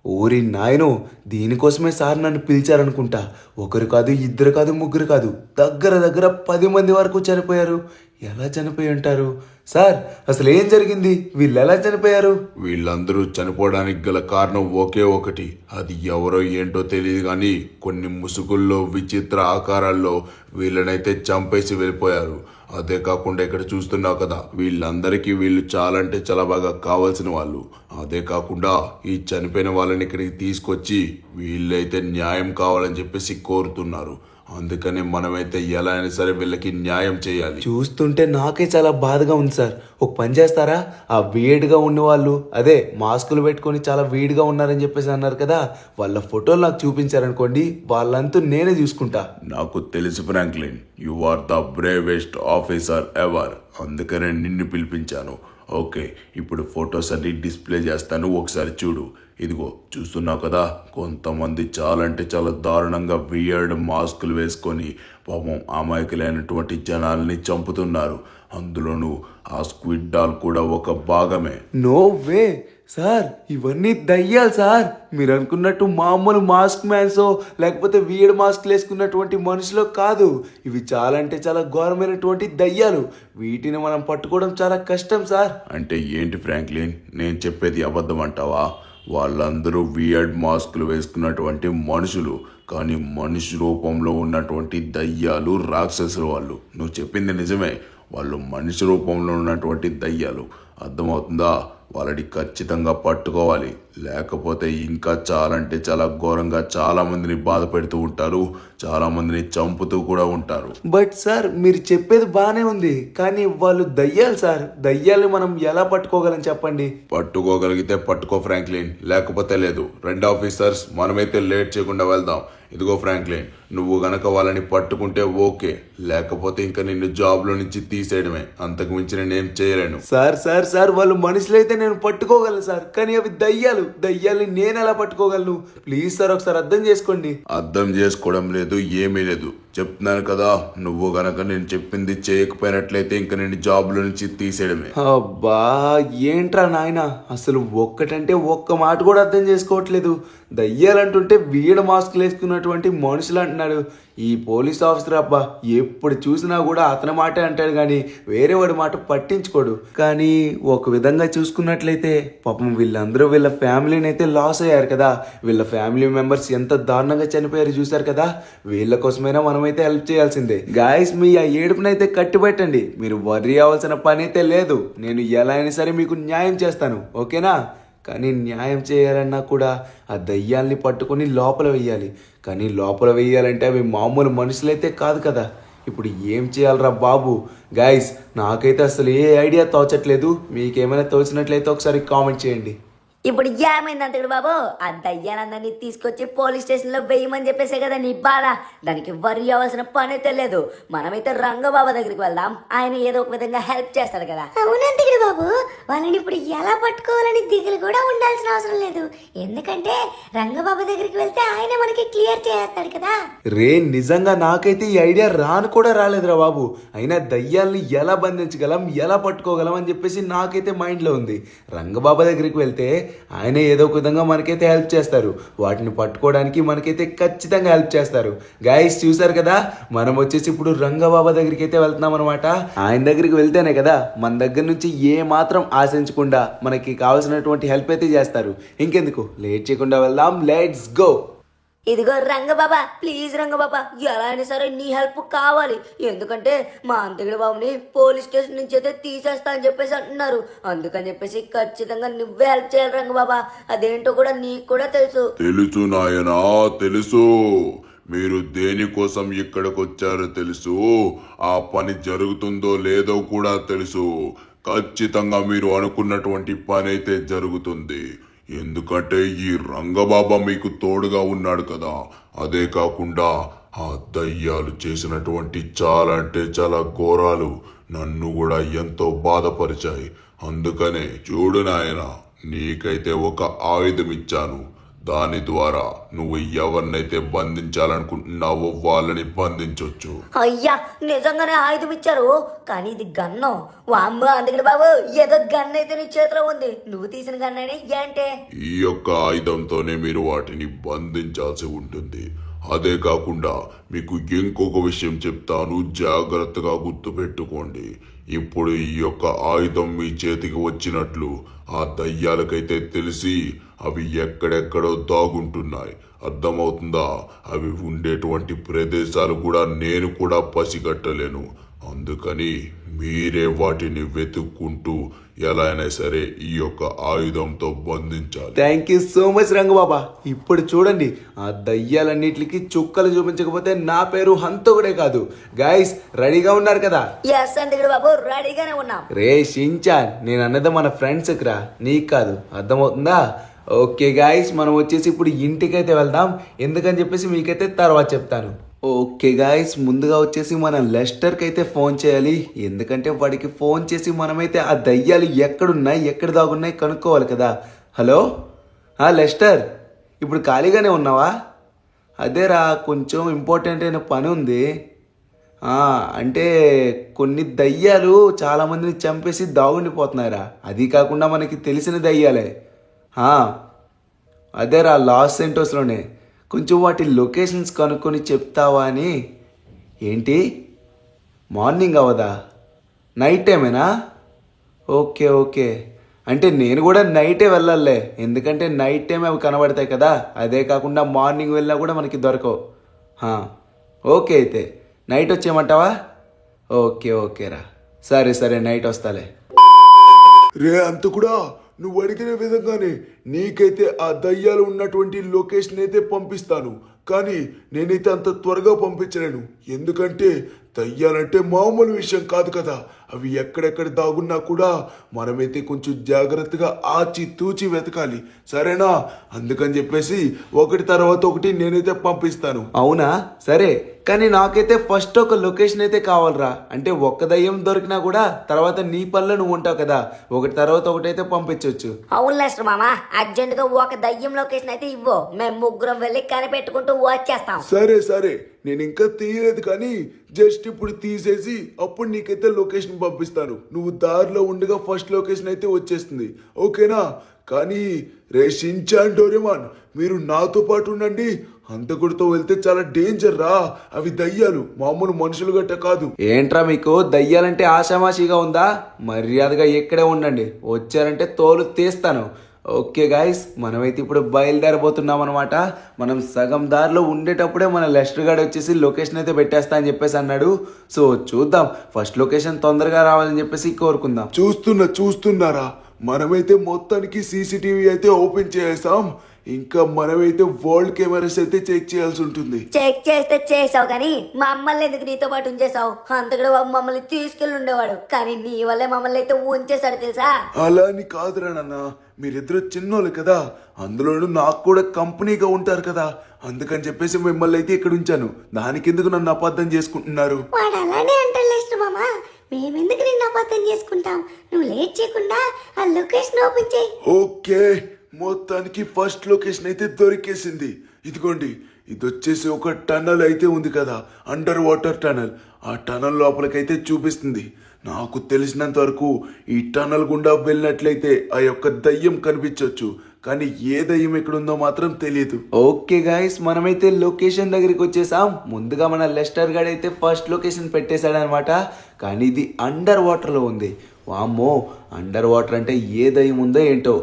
ఓరి నాయనో! దీనికోసమే సార్ నన్ను పిలిచారనుకుంటా. ఒకరు కాదు, ఇద్దరు కాదు, ముగ్గురు కాదు. దగ్గర దగ్గర 10 మంది వరకు చనిపోయారు. ఎలా చనిపోయి ఉంటారు? సార్ అసలేం జరిగింది? వీళ్ళెలా చనిపోయారు? వీళ్ళందరూ చనిపోవడానికి గల కారణం ఒకే ఒకటి. అది ఎవరో ఏంటో తెలియదు కానీ కొన్ని ముసుగుల్లో విచిత్ర ఆకారాల్లో వీళ్ళనైతే చంపేసి వెళ్ళిపోయారు. అదే కాకుండా ఇక్కడ చూస్తున్నావు కదా, వీళ్ళందరికీ వీళ్ళు చాలా అంటే చాలా బాగా కావాల్సిన వాళ్ళు. అదే కాకుండా ఈ చనిపోయిన వాళ్ళని ఇక్కడికి తీసుకొచ్చి వీళ్ళైతే న్యాయం కావాలని చెప్పేసి కోరుతున్నారు. అందుకని మనమైతే ఎలా అయినా సరే వీళ్ళకి న్యాయం చేయాలి. చూస్తుంటే నాకే చాలా బాధగా ఉంది సార్. ఒక పని చేస్తారా? ఆ వేడిగా ఉన్నవాళ్ళు, అదే మాస్కులు పెట్టుకొని చాలా వేడిగా ఉన్నారని చెప్పేసి అన్నారు కదా, వాళ్ళ ఫోటోలు నాకు చూపించారనుకోండి, వాళ్ళంతా నేనే చూసుకుంటా. నాకు తెలుసు Franklin, you are the bravest officer ever. అందుకనే నిన్ను పిలిపించాను. ఓకే, ఇప్పుడు ఫొటోస్ అన్ని డిస్ప్లే చేస్తాను, ఒకసారి చూడు. ఇదిగో చూస్తున్నావు కదా, కొంతమంది చాలా అంటే చాలా దారుణంగా వియర్డ్ మాస్కులు వేసుకొని పాపం అమాయకులైనటువంటి జనాల్ని చంపుతున్నారు. అందులోనూ ఆ స్క్విడ్ డాల్ కూడా ఒక భాగమే. నో వే సార్, ఇవన్నీ దయ్యాలు సార్. మీరు అనుకున్నట్టు మామూలు మాస్క్ మ్యాన్సో లేకపోతే వీడ్ మాస్క్ వేసుకున్నటువంటి మనుషులో కాదు. ఇవి చాలా అంటే చాలా ఘోరమైనటువంటి దయ్యాలు. వీటిని మనం పట్టుకోవడం చాలా కష్టం సార్. అంటే ఏంటి ఫ్రాంక్లిన్, నేను చెప్పేది అబద్ధం అంటావా? వాళ్ళందరూ వియర్డ్ మాస్కులు వేసుకున్నటువంటి మనుషులు, కానీ మనిషి రూపంలో ఉన్నటువంటి దయ్యాలు, రాక్షసులు వాళ్ళు. నువ్వు చెప్పింది నిజమే, వాళ్ళు మనిషి రూపంలో ఉన్నటువంటి దయ్యాలు. అర్థమవుతుందా? వాళ్ళని ఖచ్చితంగా పట్టుకోవాలి, లేకపోతే ఇంకా చాలా అంటే చాలా ఘోరంగా చాలా మందిని బాధ పెడుతూ ఉంటారు, చాలా మందిని చంపుతూ కూడా ఉంటారు. బట్ సార్ మీరు చెప్పేది బాగానే ఉంది, కానీ వాళ్ళు దయ్యాలు సార్. దయ్యాలు మనం ఎలా పట్టుకోగలం చెప్పండి? పట్టుకోగలిగితే పట్టుకో ఫ్రాంక్లిన్, లేకపోతే లేదు. రెండు ఆఫీసర్స్, మనమైతే లేట్ చేయకుండా వెళ్దాం. ఇదిగో ఫ్రాంక్లిన్, నువ్వు గనక వాళ్ళని పట్టుకుంటే ఓకే, లేకపోతే ఇంకా నిన్ను జాబ్లో నుంచి తీసేయడమే. అంతకు మించి నేనేం చేయలేను. సార్ సార్ సార్ వాళ్ళు మనుషులైతే నేను పట్టుకోగలను సార్, కానీ అవి దయ్యాలు. దయ్యాల్ని నేను ఎలా పట్టుకోగలను? ప్లీజ్ సార్ ఒకసారి అర్థం చేసుకోండి. అర్థం చేసుకోవడం లేదు, ఏమీ లేదు. చెప్తున్నాను కదా, నువ్వు గనక నేను చెప్పింది చేయకపోయినట్లయితే ఇంకా నేను జాబ్లో నుంచి తీసేయడమే. అబ్బా ఏంట్రా నాయన, అసలు ఒక్కటంటే ఒక్క మాట కూడా అర్థం చేసుకోవట్లేదు. దయ్యాలంటుంటే వీడ మాస్కులు వేసుకున్నటువంటి మనుషులు అంటున్నాడు. ఈ పోలీస్ ఆఫీసర్ అబ్బా ఎప్పుడు చూసినా కూడా అతని మాటే అంటాడు కానీ వేరే వాడి మాట పట్టించుకోడు. కానీ ఒక విధంగా చూసుకున్నట్లయితే పాపం వీళ్ళందరూ వీళ్ళ ఫ్యామిలీని అయితే లాస్ అయ్యారు కదా. వీళ్ళ ఫ్యామిలీ మెంబర్స్ ఎంత దారుణంగా చనిపోయారు చూసారు కదా. వీళ్ళ కోసమైనా మనమైతే హెల్ప్ చేయాల్సిందే. గాయస్, మీ ఆ ఏడుపునైతే కట్టిపెట్టండి. మీరు వర్రీ అవ్వాల్సిన పని అయితే లేదు. నేను ఎలా అయినా సరే మీకు న్యాయం చేస్తాను, ఓకేనా? కానీ న్యాయం చేయాలన్నా కూడా ఆ దయ్యాల్ని పట్టుకొని లోపల వెయ్యాలి. కానీ లోపల వెయ్యాలంటే అవి మామూలు మనుషులైతే కాదు కదా. ఇప్పుడు ఏం చేయాలరా బాబు? గైస్, నాకైతే అసలు ఏ ఐడియా తోచట్లేదు. మీకేమైనా తోచినట్లయితే ఒకసారి కామెంట్ చేయండి. ఇప్పుడు ఏమైంది అంతకుడు బాబు? ఆ దయ్యాలందరినీ తీసుకొచ్చి పోలీస్ స్టేషన్లో వేయమని చెప్పేసే కదా నీ బాధ. దానికి వరి అవ్వాల్సిన పని తెలియదు. మనమైతే రంగబాబు దగ్గరికి వెళ్దాం, ఆయన ఏదో ఒక విధంగా హెల్ప్ చేస్తాడు కదా. అవునంతకుడు బాబు, వాళ్ళని ఇప్పుడు ఎలా పట్టుకోవాలని దిగులు కూడా ఉండాల్సిన అవసరం లేదు. ఎందుకంటే రంగబాబు దగ్గరికి వెళ్తే ఆయన మనకి క్లియర్ చేస్తాడు కదా. రే నిజంగా నాకైతే ఈ ఐడియా రాను కూడా రాలేదురా బాబు. అయినా దయ్యాల్ని ఎలా బంధించగలం, ఎలా పట్టుకోగలం అని చెప్పేసి నాకైతే మైండ్లో ఉంది. రంగబాబా దగ్గరికి వెళ్తే ఆయన ఏదో ఒక విధంగా మనకైతే హెల్ప్ చేస్తారు. వాటిని పట్టుకోవడానికి మనకైతే ఖచ్చితంగా హెల్ప్ చేస్తారు. గైస్ చూసారు కదా, మనం వచ్చేసి ఇప్పుడు రంగబాబా దగ్గరికి అయితే వెళ్తున్నాం అనమాట. ఆయన దగ్గరికి వెళ్తేనే కదా మన దగ్గర నుంచి ఏ మాత్రం ఆశించకుండా మనకి కావాల్సినటువంటి హెల్ప్ అయితే చేస్తారు. ఇంకెందుకు లేట్ చేయకుండా వెళ్దాం, లెట్స్ గో. ఇదిగో రంగబాబా, ప్లీజ్ రంగబాబా, ఎలా అయినా సరే నీ హెల్ప్ కావాలి. ఎందుకంటే మా అంతకుడు బాబుని పోలీస్ స్టేషన్ నుంచి అయితే తీసేస్తా అని చెప్పేసి అంటున్నారు. అందుకని చెప్పేసి ఖచ్చితంగా నువ్వే హెల్ప్ చేయాలి రంగబాబా. అదేంటో కూడా నీకు కూడా తెలుసు. తెలుసు నాయనా, తెలుసు. మీరు దేనికోసం ఇక్కడికి వచ్చారో తెలుసు. ఆ పని జరుగుతుందో లేదో కూడా తెలుసు. ఖచ్చితంగా మీరు అనుకున్నటువంటి పని అయితే జరుగుతుంది. ఎందుకంటే ఈ రంగబాబా మీకు తోడుగా ఉన్నాడు కదా. అదే కాకుండా ఆ దయ్యాలు చేసినటువంటి చాలా అంటే చాలా ఘోరాలు నన్ను కూడా ఎంతో బాధపరిచాయి. అందుకనే చూడు నాయనా, నీకైతే ఒక ఆయుధం ఇచ్చాను. దాని ద్వారా నువ్వు ఎవరినైతే బంధించాలనుకుంటున్నావో వాళ్ళని బంధించొచ్చు. అయ్యా నిజంగానే ఆయుధం ఇచ్చారు, కానీ ఇది గన్ను. వామ్మ అందుకని బాబు, ఏదో గన్ అయితే నీ చేతిలో ఉంది, నువ్వు తీసిన గన్నని ఏంటే? ఈ యొక్క ఆయుధంతోనే మీరు వాటిని బంధించాల్సి ఉంటుంది. అదే కాకుండా మీకు ఇంకొక విషయం చెప్తాను, జాగ్రత్తగా గుర్తుపెట్టుకోండి. ఇప్పుడు ఈ యొక్క ఆయుధం మీ చేతికి వచ్చినట్లు ఆ దయ్యాలకైతే తెలిసి అవి ఎక్కడెక్కడో దాగుంటున్నాయి. అర్థమవుతుందా? అవి ఉండేటువంటి ప్రదేశాలు కూడా నేను కూడా పసిగట్టలేను. అందుకని మీరే వాటిని వెతుక్కుంటూ ఎలా అయినా సరే ఈ యొక్క ఆయుధంతో బంధించాలి. Thank you so much Ranga Baba. ఇప్పుడు చూడండి, ఆ దయ్యాలన్నిటికి చుక్కలు చూపించకపోతే నా పేరు హంతకుడే కాదు. గైస్ రెడీగా ఉన్నారు కదా? ఎస్ అందుకని బాబు, రెడీగానే ఉన్నాం. రే షించాన్, నేను అన్నది మన ఫ్రెండ్స్కి రా, నీకు కాదు. అర్థమవుతుందా? ఓకే గాయస్, మనం వచ్చేసి ఇప్పుడు ఇంటికైతే వెళ్దాం. ఎందుకని చెప్పేసి మీకైతే తర్వాత చెప్తాను. ఓకే గాయస్, ముందుగా వచ్చేసి మనం లెస్టర్కి అయితే ఫోన్ చేయాలి. ఎందుకంటే వాడికి ఫోన్ చేసి మనమైతే ఆ దయ్యాలు ఎక్కడున్నాయి, ఎక్కడ దాగున్నాయి కనుక్కోవాలి కదా. హలో లెస్టర్, ఇప్పుడు ఖాళీగానే ఉన్నావా? అదేరా, కొంచెం ఇంపార్టెంట్ అయిన పని ఉంది. అంటే కొన్ని దయ్యాలు చాలామందిని చంపేసి దాగుండిపోతున్నాయిరా. అది కాకుండా మనకి తెలిసిన దయ్యాలే. అదేరా, లాస్ సెంటోస్లోనే. కొంచెం వాటి లొకేషన్స్ కనుక్కొని చెప్తావా అని. ఏంటి, మార్నింగ్ అవ్వదా? నైట్ టైమేనా? ఓకే ఓకే, అంటే నేను కూడా నైటే వెళ్ళాలే, ఎందుకంటే నైట్ టైం అవి కనబడతాయి కదా. అదే కాకుండా మార్నింగ్ వెళ్ళినా కూడా మనకి దొరకవు. ఓకే, అయితే నైట్ వచ్చేయమంటావా? ఓకే ఓకేరా, సరే సరే, నైట్ వస్తాలే. రే అంత కూడా నువ్వు అడిగిన విధంగానే నీకైతే ఆ దయ్యాలు ఉన్నటువంటి లొకేషన్ అయితే పంపిస్తాను. కానీ నేనైతే అంత త్వరగా పంపించలేను, ఎందుకంటే దయ్యాలంటే మామూలు విషయం కాదు కదా. అవి ఎక్కడెక్కడ దాగున్నా కూడా మనమైతే కొంచెం జాగ్రత్తగా ఆచి తూచి వెతకాలి, సరేనా? అందుకని చెప్పేసి ఒకటి తర్వాత ఒకటి నేనైతే పంపిస్తాను. అవునా, సరే. కానీ నాకైతే ఫస్ట్ ఒక లొకేషన్ అయితే కావాలరా. అంటే ఒక్క దయ్యం దొరికినా కూడా తర్వాత నీ పనిలో నువ్వు ఉంటావు కదా, ఒకటి తర్వాత ఒకటి అయితే పంపించవచ్చు. అవును లెస్టర్ మామ, అర్జెంట్ గా ఒక దయ్యం లొకేషన్ అయితే ఇవ్వు, మేము ముగ్గురం వెళ్ళి కనిపెట్టుకుంటూ వచ్చేస్తాం. సరే సరే, నేను ఇంకా తీయలేదు కానీ జస్ట్ ఇప్పుడు తీసేసి అప్పుడు నీకైతే లొకేషన్ పంపిస్తాను. నువ్వు దారిలో ఉండగా ఫస్ట్ లొకేషన్ అయితే వచ్చేస్తుంది, ఓకేనా? కానీ రే షించాన్, డోరేమాన్, మీరు నాతో పాటు ఉండండి. హంతకుడితో వెళ్తే చాలా డేంజర్ రా. అవి దయ్యాలు, మామూలు మనుషులు గట్ట కాదు. ఏంట్రా మీకు దయ్యాలంటే ఆషామాషిగా ఉందా? మర్యాదగా ఇక్కడే ఉండండి, వచ్చారంటే తోలు తీస్తాను. ఓకే గాయస్, మనమైతే ఇప్పుడు బయలుదేరబోతున్నాం అనమాట. మనం సగం దారిలో ఉండేటప్పుడే మన లెస్టర్ గార్డ్ వచ్చేసి లొకేషన్ అయితే పెట్టేస్తా అని చెప్పేసి అన్నాడు. సో చూద్దాం, ఫస్ట్ లొకేషన్ తొందరగా రావాలని చెప్పేసి కోరుకుందాం. చూస్తున్నారా, మనమైతే మొత్తానికి సీసీటీవీ అయితే ఓపెన్ చేసాం. ఇంకా మనమైతే వరల్డ్ కెమెరాస్ అయితే చెక్ చేయాల్సి ఉంటుంది. చెక్ చేస్తే చేసావు, కానీ మమ్మల్ని ఎందుకు నీతో పాటు ఉంచేసావు? అంతకుడు మమ్మల్ని తీసుకెళ్ళి ఉండేవాడు, కానీ నీ వల్లే మమ్మల్ని అయితే ఉంచేశాడు తెలుసా? అలా అని కాదురా నాన్న, మీరిద్దరు చిన్నోళ్ళు కదా, అందులోనూ నాకు కూడా కంపెనీగా ఉంటారు కదా, అందుకని చెప్పేసి మిమ్మల్ని అయితే ఇక్కడ ఉంచాను. దానికి ఎందుకు నన్ను అబద్ధం చేసుకుంటున్నారు? వాడు అలానే అంటాడు లెస్టర్ మామ, మేమెందుకు నిన్ను అబద్ధం చేసుకుంటాం? నువ్వు లేట్ చేయకుండా ఆ లొకేషన్ ఓపెన్ చేయి. ఓకే, మొత్తానికి ఫస్ట్ లొకేషన్ అయితే దొరికేసింది. ఇదిగోండి, ఇది వచ్చేసి ఒక టనల్ అయితే ఉంది కదా, అండర్ వాటర్ టనల్. ఆ టనల్ లోపలికైతే చూపిస్తుంది. నాకు తెలిసినంత వరకు ఈ టనల్ గుండా వెళ్ళినట్లయితే ఆ యొక్క దయ్యం కనిపించవచ్చు, కానీ ఏ దయ్యం ఎక్కడుందో మాత్రం తెలియదు. ఓకే గాయస్, మనమైతే లొకేషన్ దగ్గరికి వచ్చేసాం. ముందుగా మన లెస్టర్ గార్డ్ అయితే ఫస్ట్ లొకేషన్ పెట్టేశాడు అనమాట. కానీ ఇది అండర్ వాటర్లో ఉంది. వామ్మో, అండర్ వాటర్ అంటే ఏ దయ్యం ఉందో ఏంటో.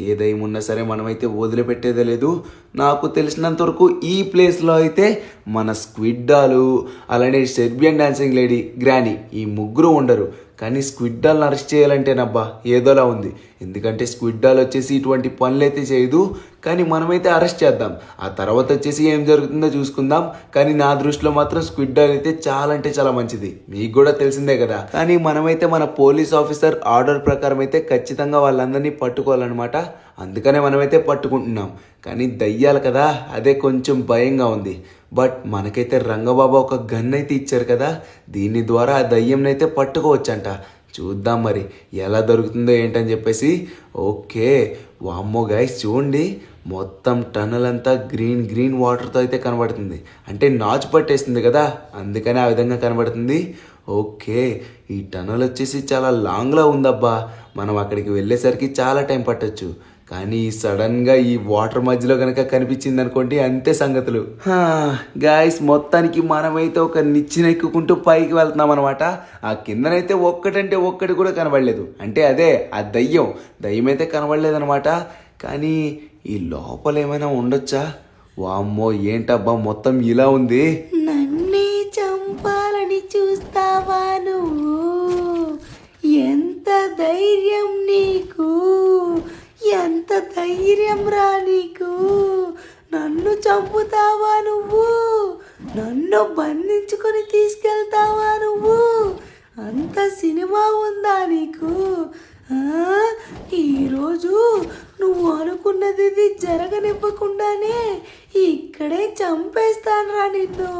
ఏ దయ్యం ఉన్నా సరే మనమైతే వదిలిపెట్టేదే లేదు. నాకు తెలిసినంత వరకు ఈ ప్లేస్లో అయితే మన స్క్విడ్డాలు, అలానే సెర్బియన్ డాన్సింగ్ లేడీ, గ్రానీ, ఈ ముగ్గురు ఉండరు. కానీ స్క్విడ్డాలను అరెస్ట్ చేయాలంటేనబ్బా ఏదోలా ఉంది. ఎందుకంటే స్క్విడ్డాలు వచ్చేసి ఇటువంటి పనులు అయితే చేయదు, కానీ మనమైతే అరెస్ట్ చేద్దాం. ఆ తర్వాత వచ్చేసి ఏం జరుగుతుందో చూసుకుందాం. కానీ నా దృష్టిలో మాత్రం స్క్విడ్డాల్ అయితే చాలా అంటే చాలా మంచిది, మీకు కూడా తెలిసిందే కదా. కానీ మనమైతే మన పోలీస్ ఆఫీసర్ ఆర్డర్ ప్రకారం అయితే ఖచ్చితంగా వాళ్ళందరినీ పట్టుకోవాలన్నమాట. అందుకనే మనమైతే పట్టుకుంటున్నాం. కానీ దయ్యాలు కదా, అదే కొంచెం భయంగా ఉంది. బట్ మనకైతే రంగబాబా ఒక గన్ అయితే ఇచ్చారు కదా, దీని ద్వారా ఆ దయ్యంనైతే పట్టుకోవచ్చంట. చూద్దాం మరి ఎలా దొరుకుతుందో ఏంటని చెప్పేసి. ఓకే, వామ్మో గైస్ చూడండి, మొత్తం టనల్ అంతా గ్రీన్ గ్రీన్ వాటర్తో అయితే కనబడుతుంది. అంటే నాచు పట్టేస్తుంది కదా, అందుకని ఆ విధంగా కనబడుతుంది. ఓకే, ఈ టనల్ వచ్చేసి చాలా లాంగ్లో ఉందబ్బా. మనం అక్కడికి వెళ్ళేసరికి చాలా టైం పట్టొచ్చు. కానీ సడన్గా ఈ వాటర్ మధ్యలో కనుక కనిపించింది అనుకోండి, అంతే సంగతులు. గాయస్, మొత్తానికి మనమైతే ఒక నిచ్చెన ఎక్కుకుంటూ పైకి వెళ్తున్నాం అనమాట. ఆ కిందనైతే ఒక్కటంటే ఒక్కటి కూడా కనబడలేదు. అంటే అదే ఆ దయ్యం అయితే కనబడలేదనమాట. కానీ ఈ లోపల ఏమైనా ఉండొచ్చా? వామ్మో, ఏంటబ్బా మొత్తం ఇలా ఉంది. నన్నే చంపాలని చూస్తావా నువ్వు? ఎంత ధైర్యం నీకు? ఎంత ధైర్యం రా నీకు? నన్ను చంపుతావా నువ్వు? నన్ను బంధించుకొని తీసుకెళ్తావా నువ్వు? అంత సినిమా ఉందా నీకు? ఈరోజు నువ్వు అనుకున్నది ఇది జరగనివ్వకుండానే ఇక్కడే చంపేస్తానురా నిన్ను.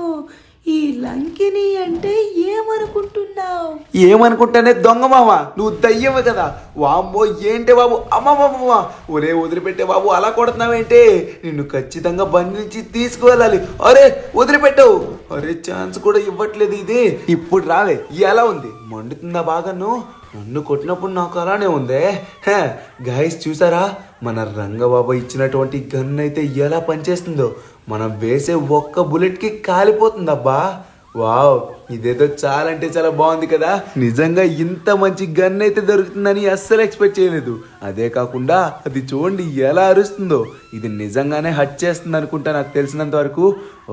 ఈ లంకిని అంటే ఏమనుకుంటున్నావు? ఏమనుకుంటానే దొంగ మామ, నువ్వు దయ్యమే కదా. వామ్మో, ఏంటే బాబు, అమ్మమ్మ, ఒరే వదిలిపెట్టే బాబు, అలా కొడుతున్నావేంటే? నిన్ను ఖచ్చితంగా బంధించి తీసుకువెళ్ళాలి. అరే వదిలిపెట్టావు, అరే ఛాన్స్ కూడా ఇవ్వట్లేదు ఇది. ఇప్పుడు రావే, ఎలా ఉంది? మండుతుందా బాగాను? నన్ను కొట్టినప్పుడు నాకు అలానే ఉందే. గాయస్, చూసారా మన రంగబాబు ఇచ్చినటువంటి గన్ అయితే ఎలా పనిచేస్తుందో? మనం వేసే ఒక్క బుల్లెట్కి కాలిపోతుందబ్బా. వావ్, ఇదేదో చాలా అంటే చాలా బాగుంది కదా. నిజంగా ఇంత మంచి గన్ అయితే దొరుకుతుందని అస్సలు ఎక్స్పెక్ట్ చేయలేదు. అదే కాకుండా అది చూడండి ఎలా అరుస్తుందో. ఇది నిజంగానే హట్ చేస్తుంది అనుకుంటా నాకు తెలిసినంత వరకు.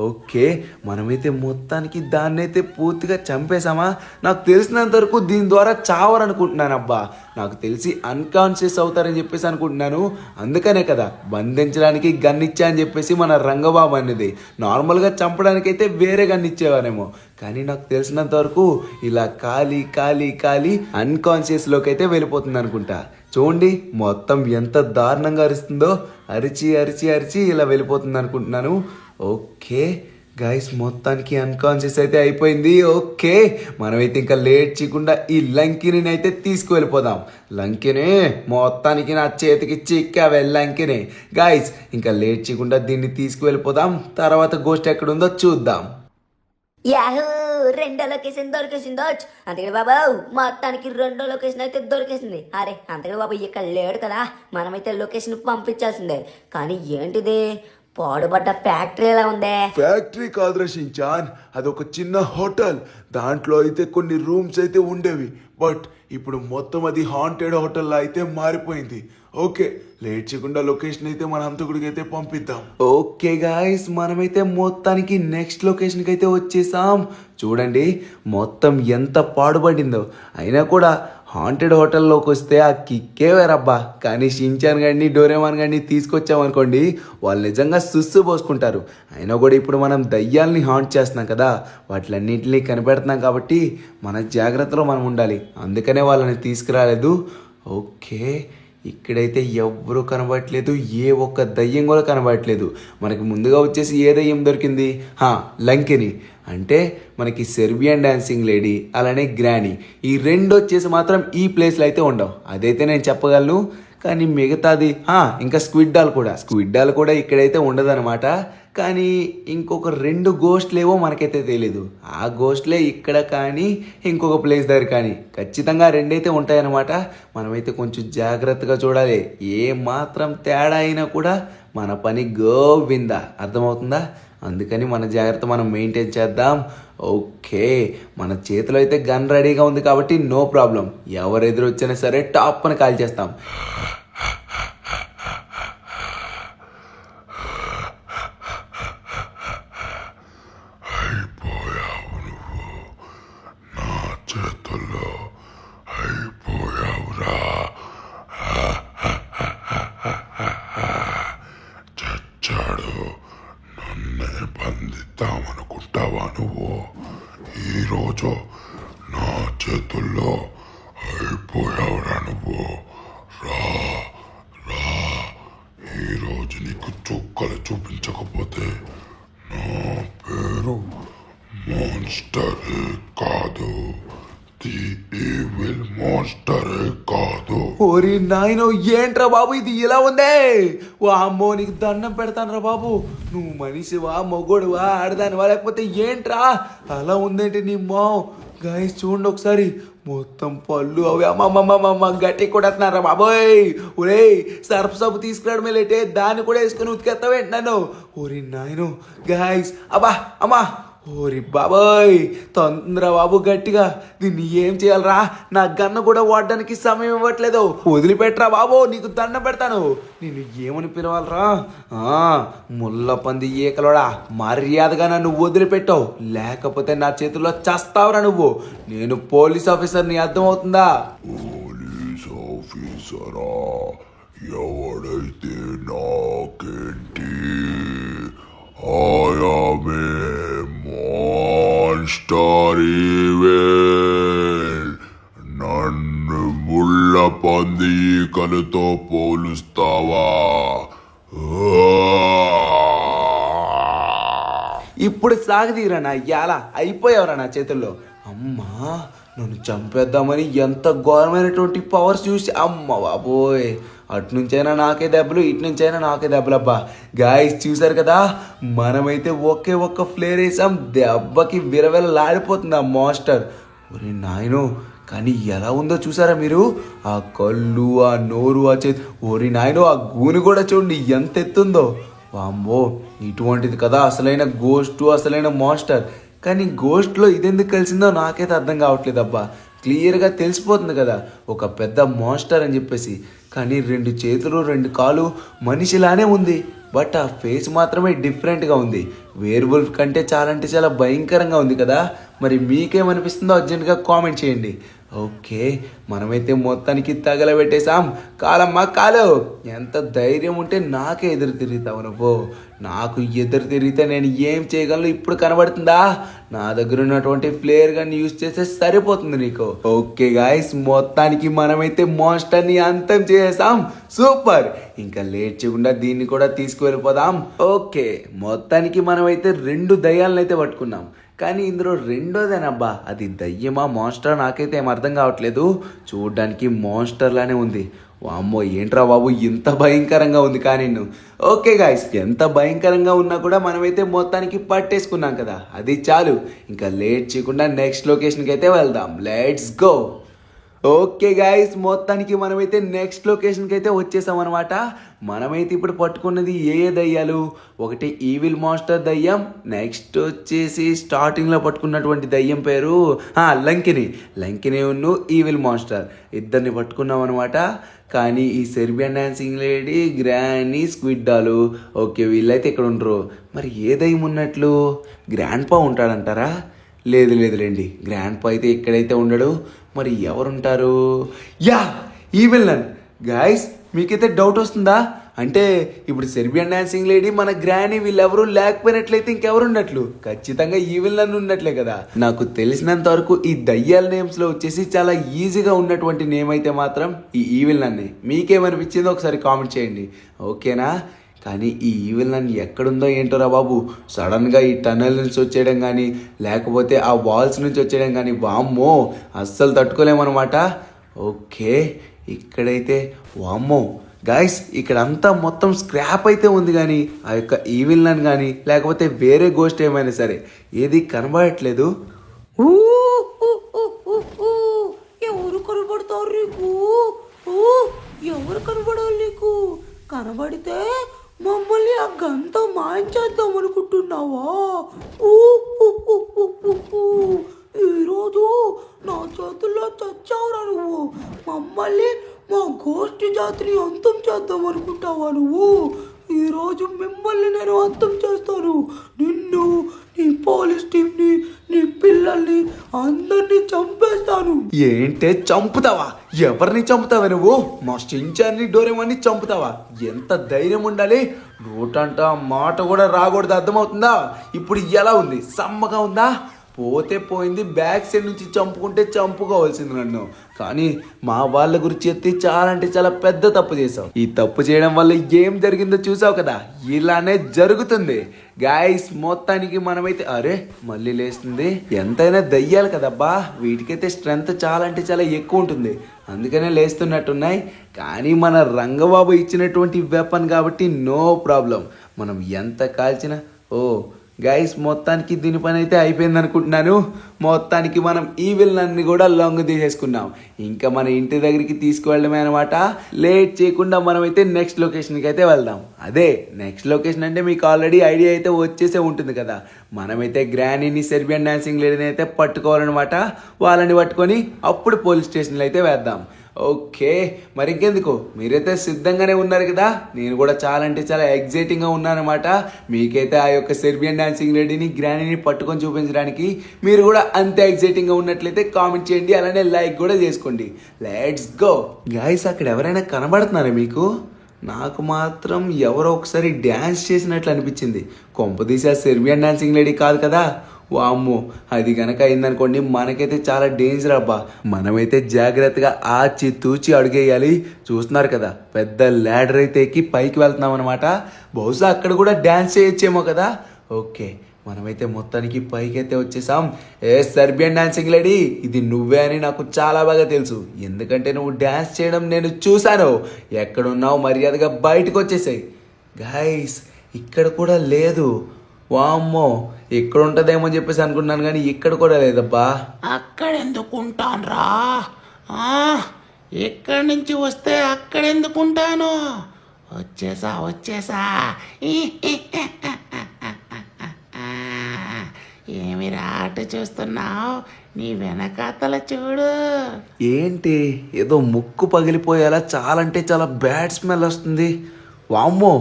ఓకే, మనమైతే మొత్తానికి దాన్ని అయితే పూర్తిగా చంపేశామా? నాకు తెలిసినంత వరకు దీని ద్వారా చావరనుకుంటున్నాను అబ్బా. నాకు తెలిసి అన్కాన్షియస్ అవుతారని చెప్పేసి అనుకుంటున్నాను. అందుకనే కదా బంధించడానికి గన్ ఇచ్చా అని చెప్పేసి మన రంగబాబు అనేది. నార్మల్గా చంపడానికి అయితే వేరే గన్ ఇచ్చేవారేమో, కానీ నాకు తెలిసినంత వరకు ఇలా కాలి కాలి కాలి అన్కాన్షియస్లోకి అయితే వెళ్ళిపోతుంది అనుకుంటా. చూడండి మొత్తం ఎంత దారుణంగా అరుస్తుందో. అరిచి అరిచి అరిచి ఇలా వెళ్ళిపోతుంది అనుకుంటున్నాను. ఓకే గైస్, మొత్తానికి అన్కాన్షియస్ అయితే అయిపోయింది. ఓకే, మనమైతే ఇంకా లేట్ చేయకుండా ఈ లంకిని అయితే తీసుకువెళ్ళిపోదాం. లంకిని మొత్తానికి నా చేతికి చిక్కావే లంకిని. గైస్, ఇంకా లేట్ చేయకుండా దీన్ని తీసుకువెళ్ళిపోదాం. తర్వాత గోస్ట్ ఎక్కడుందో చూద్దాం. యాహూ, రెండో లొకేషన్ దొరికేసిందో. అంతకడి బాబు, మొత్తానికి రెండో లొకేషన్ అయితే దొరికేసింది. అరే అంతకడి బాబు ఇక్కడ లేడు కదా, మనమైతే లొకేషన్ పంపించాల్సిందే. కానీ ఏంటిది, పాడుబడ్డ ఫ్యాక్టరీ ఎలా ఉందే? ఫ్యాక్టరీ కాదురా షించాన్, అదొక చిన్న హోటల్. దాంట్లో అయితే కొన్ని రూమ్స్ అయితే ఉండేవి, బట్ ఇప్పుడు మొత్తం అది హాంటెడ్ హోటల్లా అయితే మారిపోయింది. ఓకే, లేట్ చేయకుండా లొకేషన్ అయితే మన హంతకుడికి అయితే పంపిద్దాం. ఓకే గాయస్, మనమైతే మొత్తానికి నెక్స్ట్ లొకేషన్కి అయితే వచ్చేసాం. చూడండి మొత్తం ఎంత పాడుపడిందో. అయినా కూడా హాంటెడ్ హోటల్లోకి వస్తే ఆ కిక్కే వేరబ్బా. కానీ షించాన్ గారిని డోరేమాన్ గారిని తీసుకొచ్చామనుకోండి, వాళ్ళు నిజంగా సుస్సు పోసుకుంటారు. అయినా కూడా ఇప్పుడు మనం దయ్యాల్ని హాంట్ చేస్తున్నాం కదా, వాటిలన్నింటినీ కనిపెడుతున్నాం కాబట్టి మన జాగ్రత్తలో మనం ఉండాలి. అందుకనే వాళ్ళని తీసుకురాలేదు. ఓకే, ఇక్కడైతే ఎవ్వరూ కనబడట్లేదు, ఏ ఒక్క దయ్యం కూడా కనబడట్లేదు. మనకి ముందుగా వచ్చేసి ఏ దయ్యం దొరికింది? లంకిని. అంటే మనకి సెర్బియన్ డాన్సింగ్ లేడీ, అలానే గ్రానీ, ఈ రెండు వచ్చేసి మాత్రం ఈ ప్లేస్లో అయితే ఉండవు. అదైతే నేను చెప్పగలను. కానీ మిగతాది ఇంకా స్క్విడ్ డాల్ కూడా ఇక్కడైతే ఉండదన్నమాట. కానీ ఇంకొక రెండు గోస్ట్లు ఏవో మనకైతే తెలీదు. ఆ గోస్ట్లే ఇక్కడ కానీ ఇంకొక ప్లేస్ దగ్గర కానీ ఖచ్చితంగా రెండైతే ఉంటాయన్నమాట. మనమైతే కొంచెం జాగ్రత్తగా చూడాలి. ఏ మాత్రం తేడా అయినా కూడా మన పని గోవిందా, అర్థమవుతుందా? అందుకని మన జాగ్రత్త మనం మెయింటైన్ చేద్దాం. ఓకే, మన చేతిలో అయితే గన్ రెడీగా ఉంది కాబట్టి నో ప్రాబ్లం. ఎవరు ఎదురు వచ్చినా సరే టాప్ అని కాల్ చేస్తాం. చేతుల్లో అయిపోయావురా, చచ్చాడు. నన్నే బంధిద్దామనుకుంటావా నువ్వు? ఈరోజు నా చేతుల్లో అయిపోయావురా నువ్వు. రా రా, ఈరోజు నీకు చుక్కలు చూపించకపోతే నా పేరు మాన్స్టర్ కాదు, ఈవిల్ మాస్టరే కాదు. ఓరి నాయనో ఏంట్రా బాబు ఇది ఇలా ఉందే? అమ్మో నీకు దండం పెడతానురా బాబు. నువ్వు మనిషివా మొగోడువా ఆడదానివా లేకపోతే ఏంట్రా అలా ఉందేంటి నీ మో? గాయస్ చూడండి ఒకసారి మొత్తం పళ్ళు అవి అమ్మమ్మమ్మ గట్టి కొడుతున్నారా బాబోయ్. ఒరే సర్ఫ్ సబ్బు తీసుకురావడమే లేటే దాన్ని కూడా వేసుకొని ఉతికేస్తావేంటి నన్ను? ఓరి నాయను గాయస్ అబ్బా అమ్మా ఓరి బాబోయ్ తొందర బాబు గట్టిగా దీన్ని ఏం చేయాలరా? నా గన్ను కూడా వాడడానికి సమయం ఇవ్వట్లేదు. వదిలిపెట్టరా బాబు నీకు దండం పెడతాను. నేను ఏమని పిలవాలరా? ముళ్ళ పంది ఏకలోడా మర్యాదగా నన్ను వదిలిపెట్టావు లేకపోతే నా చేతుల్లో చస్తావురా నువ్వు. నేను పోలీస్ ఆఫీసర్ని అర్థమవుతుందా? పోలీస్ ఆఫీసరా? ఎవడైతే నాకేంటి? ఆయామే మాన్స్టర్ ఈవిల్. నన్ను ముళ్ళ పంది ఈకలతో పోలుస్తావా? ఇప్పుడు సాగదీరా నా యాలా అయిపోయావురా నా చేతుల్లో. అమ్మా నన్ను చంపేద్దామని ఎంత ఘోరమైనటువంటి పవర్స్ చూసి అమ్మ బాబోయ్. అటునుంచైనా నాకే దెబ్బలు ఇటునుంచైనా నాకే దెబ్బలబ్బా. గాయస్ చూసారు కదా మనమైతే ఒకే ఒక్క ఫ్లేర్ వేసాం దెబ్బకి విరవెల్లాడిపోతుంది ఆ మాస్టర్. ఒరే నాయను కానీ ఎలా ఉందో చూసారా మీరు? ఆ కళ్ళు ఆ నోరు ఆ చేతి ఓరి నాయను ఆ గూని కూడా చూడండి ఎంత ఎత్తుందో. వామ్మో ఇటువంటిది కదా అసలైన గోస్ట్ అసలైన మాస్టర్. కానీ గోస్ట్లో ఇదెందుకు కలిసిందో నాకైతే అర్థం కావట్లేదు అబ్బా. క్లియర్గా తెలిసిపోతుంది కదా ఒక పెద్ద మాస్టర్ అని చెప్పేసి. కానీ 2 చేతులు 2 కాలు మనిషిలానే ఉంది బట్ ఆ ఫేస్ మాత్రమే డిఫరెంట్గా ఉంది. వేర్వుల్ఫ్ కంటే చాలా అంటే చాలా భయంకరంగా ఉంది కదా. మరి మీకేమనిపిస్తుందో అర్జెంట్గా కామెంట్ చేయండి. ఓకే మనమైతే మొత్తానికి తగలబెట్టేశాం. కాలమ్మా కాలు ఎంత ధైర్యం ఉంటే నాకే ఎదురు తిరుగుతావు నువ్వు? నాకు ఎదురు తిరిగితే నేను ఏం చేయగలను ఇప్పుడు కనబడుతుందా? నా దగ్గర ఉన్నటువంటి ఫ్లేర్ గన్ యూజ్ చేస్తే సరిపోతుంది నీకు. ఓకే గాయస్ మొత్తానికి మనమైతే మాన్స్టర్ని అంతం చేసాం. సూపర్. ఇంకా లేట్ చేయకుండా దీన్ని కూడా తీసుకువెళ్ళిపోదాం. ఓకే మొత్తానికి మనమైతే 2 దయ్యాలను అయితే పట్టుకున్నాం. కానీ ఇందులో రెండోదేనబ్బా అది దయ్యమా మాన్స్టర్ నాకైతే ఏం అర్థం కావట్లేదు. చూడ్డానికి మాన్స్టర్ లానే ఉంది. వామ్మో ఏంట్రా బాబు ఇంత భయంకరంగా ఉంది కానీ ఓకే గాయస్ ఎంత భయంకరంగా ఉన్నా కూడా మనమైతే మొత్తానికి పట్టేసుకున్నాం కదా అది చాలు. ఇంకా లేట్ చేయకుండా నెక్స్ట్ లొకేషన్కి అయితే వెళ్దాం. Let's go. ఓకే గాయస్ మొత్తానికి మనమైతే నెక్స్ట్ లొకేషన్కి అయితే వచ్చేసాం అనమాట. మనమైతే ఇప్పుడు పట్టుకున్నది ఏ దయ్యాలు? ఒకటి ఈవిల్ మాస్టర్ దయ్యం, నెక్స్ట్ వచ్చేసి స్టార్టింగ్లో పట్టుకున్నటువంటి దయ్యం పేరు లంకిని ఉన్ను ఈవిల్ మాస్టర్ ఇద్దరిని పట్టుకున్నాం అనమాట. కానీ ఈ సెర్బియన్ డాన్సింగ్ లేడీ గ్రానీ స్క్విడ్డాలు ఓకే వీళ్ళైతే ఇక్కడ ఉండరు. మరి ఏ దయ్యం ఉన్నట్లు? గ్రాండ్ పా ఉంటాడంటారా? లేదులేండి గ్రాండ్ పా అయితే ఇక్కడైతే ఉండడు. మరి ఎవరుంటారు? యా ఈవిల్ నన్. గాయస్ మీకైతే డౌట్ వస్తుందా? అంటే ఇప్పుడు సెర్బియన్ డాన్సింగ్ లేడీ మన గ్రానీ వీళ్ళెవరూ లేకపోయినట్లయితే ఇంకెవరు ఉన్నట్లు? ఖచ్చితంగా ఈవిల్ నన్ ఉన్నట్లే కదా. నాకు తెలిసినంత వరకు ఈ దయ్యాల నేమ్స్లో వచ్చేసి చాలా ఈజీగా ఉన్నటువంటి నేమ్ అయితే మాత్రం ఈ ఈవిల్ నన్నే. మీకేమనిపించిందో ఒకసారి కామెంట్ చేయండి ఓకేనా? కానీ ఈ ఈవిల్ నన్ను ఎక్కడుందో ఏంటోరా బాబు. సడన్గా ఈ టన్నెల్ నుంచి వచ్చేయడం కానీ లేకపోతే ఆ వాల్స్ నుంచి వచ్చేయడం కానీ వామ్మో అస్సలు తట్టుకోలేమన్నమాట. ఓకే ఇక్కడైతే వామ్మో గాయస్ ఇక్కడంతా మొత్తం స్క్రాప్ అయితే ఉంది కానీ ఆ యొక్క ఈవిల్ నన్ కానీ లేకపోతే వేరే గోస్ట్ ఏమైనా సరే ఏది కనబడట్లేదు. ఎవరు కనబడతారు నీకు? ఎవరు కనబడాలి నీకు? కనబడితే మమ్మల్ని ఆ గంట మాయించేద్దాం అనుకుంటున్నావా? ఈరోజు నా చేతుల్లో చచ్చావురా నువ్వు. మమ్మల్ని మా గోష్ఠి జాతిని అంతం చేద్దాం అనుకుంటావా నువ్వు? ఈరోజు మిమ్మల్ని నేను అంతం చేస్తాను. నిన్ను నీ పోలీస్ టీంని నీ పిల్లల్ని అందరినీ చంపేస్తాను. ఏంటే చంపుతావా? ఎవరిని చంపుతావా నువ్వు? మా షించాన్ని డోరేమాన్ని చంపుతావా? ఎంత ధైర్యం ఉండాలి? నోటంట మాట కూడా రాకూడదు అర్థమవుతుందా? ఇప్పుడు ఎలా ఉంది? సమ్మగా ఉందా? పోతే పోయింది. బ్యాక్ సైడ్ నుంచి చంపుకుంటే చంపుకోవాల్సింది నన్ను. కానీ మా వాళ్ళ గురించి ఎత్తి చాలా అంటే చాలా పెద్ద తప్పు చేసావు. ఈ తప్పు చేయడం వల్ల ఏం జరిగిందో చూసావు కదా, ఇలానే జరుగుతుంది గాయస్. మొత్తానికి మనమైతే అరే మళ్ళీ లేస్తుంది. ఎంతైనా దయ్యాలి కదబ్బా, వీటికైతే స్ట్రెంగ్త్ చాలా అంటే చాలా ఎక్కువ ఉంటుంది, అందుకనే లేస్తున్నట్టున్నాయి. కానీ మన రంగబాబు ఇచ్చినటువంటి వెపన్ కాబట్టి నో ప్రాబ్లం. మనం ఎంత కాల్చినా గైస్ మొత్తానికి దీని పని అయితే అయిపోయింది అనుకుంటున్నాను. మొత్తానికి మనం ఈ విలన్ని కూడా లొంగ తీసేసుకున్నాం. ఇంకా మన ఇంటి దగ్గరికి తీసుకువెళ్ళడమే అనమాట. లేట్ చేయకుండా మనమైతే నెక్స్ట్ లొకేషన్కి అయితే వెళ్దాం. అదే నెక్స్ట్ లొకేషన్ అంటే మీకు ఆల్రెడీ ఐడియా అయితే వచ్చేసే ఉంటుంది కదా. మనమైతే గ్రానీని సెర్బియన్ డాన్సింగ్ లేడీని అయితే పట్టుకోవాలన్నమాట. వాళ్ళని పట్టుకొని అప్పుడు పోలీస్ స్టేషన్లో అయితే వేద్దాం. ఓకే, మరి ఇంకెందుకు, మీరైతే సిద్ధంగానే ఉన్నారు కదా. నేను కూడా చాలా అంటే చాలా ఎగ్జైటింగ్గా ఉన్నాను అనమాట. మీకైతే ఆ యొక్క సెర్బియన్ డాన్సింగ్ లేడీని గ్రానీని పట్టుకొని చూపించడానికి మీరు కూడా అంతే ఎగ్జైటింగ్గా ఉన్నట్లయితే కామెంట్ చేయండి, అలానే లైక్ కూడా చేసుకోండి. Let's go guys. అక్కడ ఎవరైనా కనబడుతున్నారా మీకు? నాకు మాత్రం ఎవరో ఒకసారి డ్యాన్స్ చేసినట్లు అనిపించింది. కొంపదీసి ఆ సెర్బియన్ డాన్సింగ్ లేడీ కాదు కదా. వామ్మో, అది కనుక అయిందనుకోండి మనకైతే చాలా డేంజర్ అబ్బా. మనమైతే జాగ్రత్తగా ఆచి తూచి అడుగేయాలి. చూస్తున్నారు కదా, పెద్ద ల్యాడర్ అయితే ఎక్కి పైకి వెళ్తున్నాం అనమాట. బహుశా అక్కడ కూడా డ్యాన్స్ చేయొచ్చేమో కదా. ఓకే, మనమైతే మొత్తానికి పైకి అయితే వచ్చేసాం. సెర్బియన్ డాన్సింగ్ లేడీ, ఇది నువ్వే అని నాకు చాలా బాగా తెలుసు, ఎందుకంటే నువ్వు డ్యాన్స్ చేయడం నేను చూశాను. ఎక్కడున్నావు మర్యాదగా బయటకు వచ్చేసాయి. గైస్ ఇక్కడ కూడా లేదు. వామ్మో, ఇక్కడ ఉంటుందేమో అని చెప్పేసి అనుకున్నాను కానీ ఇక్కడ కూడా లేదబ్బా. అక్కడ ఎందుకుంటాను రా, ఇక్కడి నుంచి వస్తే అక్కడ ఎందుకుంటాను. వచ్చేసా ఏమి రాట చూస్తున్నావు, నీ వెనకాతల చూడు. ఏంటి ఏదో ముక్కు పగిలిపోయేలా చాలా అంటే చాలా బ్యాడ్ స్మెల్ వస్తుంది. వామ్మో,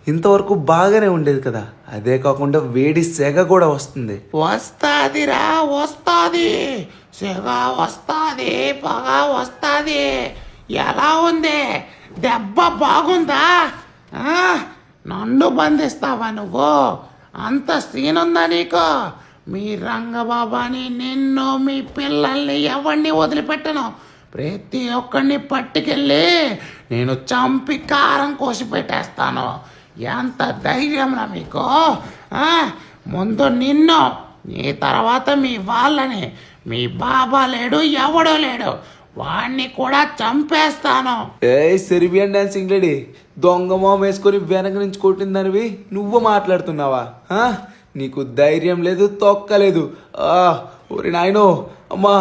ఇంతవరకు బాగానే ఉండేది కదా. అదే కాకుండా వేడి సెగ కూడా వస్తుంది. వస్తాదిరా, వస్తాది సెగ, వస్తాది పొగ, వస్తాది. ఎలా ఉంది దెబ్బ, బాగుందా? నన్ను బంధిస్తావా నువ్వు? అంత సీన్ ఉందా నీకు? మీ రంగబాబాని, నిన్ను, మీ పిల్లల్ని ఎవరిని వదిలిపెట్టను. ప్రతి ఒక్కడిని పట్టుకెళ్ళి నేను చంపి కారం కోసి పెట్టేస్తాను. ఎంత ధైర్యం రా మీకు? ముందు నిన్ను, నీ తర్వాత మీ వాళ్ళని. మీ బాబా లేడు, ఎవడో లేడు, వాడిని కూడా చంపేస్తాను. సెర్బియన్ డాన్సింగ్ లేడీ, దొంగ మొహం వేసుకొని వెనక నుంచి కొట్టిందనివి నువ్వు మాట్లాడుతున్నావా? నీకు ధైర్యం లేదు, తొక్కలేదు. ఓరి నాయనో, అమ్మా,